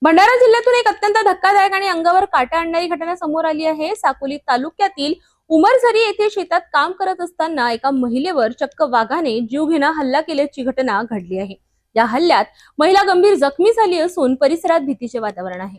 भंडारा जिल्ह्यातून एक अत्यंत धक्कादायक आणि अंगावर काटा आणणारी घटना समोर आली आहे। साकोली तालुक्यातील उमरझरी येथे शेतात काम करत असताना एका महिलेवर चक्क वाघाने जीवघेणा हल्ला केल्याची घटना घडली आहे। या हल्ल्यात महिला गंभीर जखमी झाली असून परिसरात भीतीचे वातावरण आहे।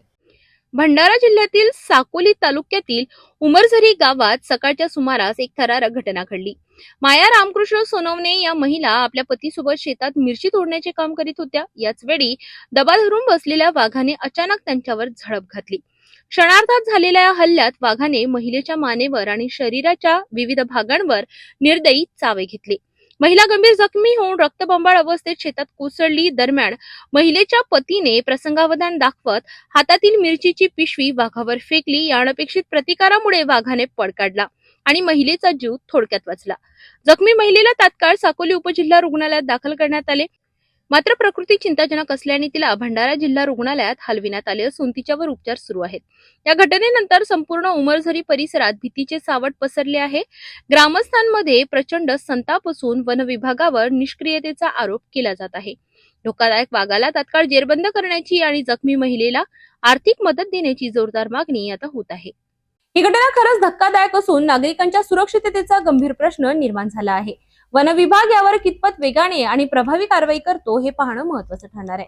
भंडारा जिल्ह्यातील साकोली तालुक्यातील उमरझरी गावात सकाळच्या सुमारास एक थरारक घटना घडली। माया रामकृष्ण सोनवणे या महिला आपल्या पतीसोबत शेतात मिरची तोडण्याचे काम करीत होत्या। याच वेळी दबा धरून बसलेल्या वाघाने अचानक त्यांच्यावर झडप घातली। क्षणार्धात झालेल्या या हल्ल्यात वाघाने महिलेच्या मानेवर आणि शरीराच्या विविध भागांवर निर्दयी चावे घेतले। महिला गंभीर जखमी होऊन रक्तबंबाळ अवस्थेत शेतात कोसळली। दरम्यान महिलेच्या पतीने प्रसंगावधान दाखवत हातातील मिरचीची पिशवी वाघावर फेकली। या अनपेक्षित प्रतिकारामुळे वाघाने पळ काढला आणि महिलेचा जीव थोडक्यात वाचला। जखमी महिलेला तात्काळ साकोली उपजिल्हा रुग्णालयात दाखल करण्यात आले, मात्र प्रकृती चिंताजनक असल्याने तिला भंडारा जिल्हा रुग्णालयात हलविण्यात आले असून तिच्यावर उपचार सुरू आहेत। या घटनेनंतर संपूर्ण उमरझरी परिसरात भीतीचे सावट पसरले आहे। ग्रामस्थांमध्ये प्रचंड संताप असून वन विभागावर निष्क्रियतेचा आरोप केला जात आहे। धोकादायक वाघाला तात्काळ जेरबंद करण्याची आणि जखमी महिलेला आर्थिक मदत देण्याची जोरदार मागणी आता होत आहे। ही घटना खरंच धक्कादायक असून नागरिकांच्या सुरक्षिततेचा गंभीर प्रश्न निर्माण झाला आहे। वन विभाग यावर कितपत वेगाने आणि प्रभावी कारवाई करतो हे पाहणं महत्त्वाचं ठरणार आहे।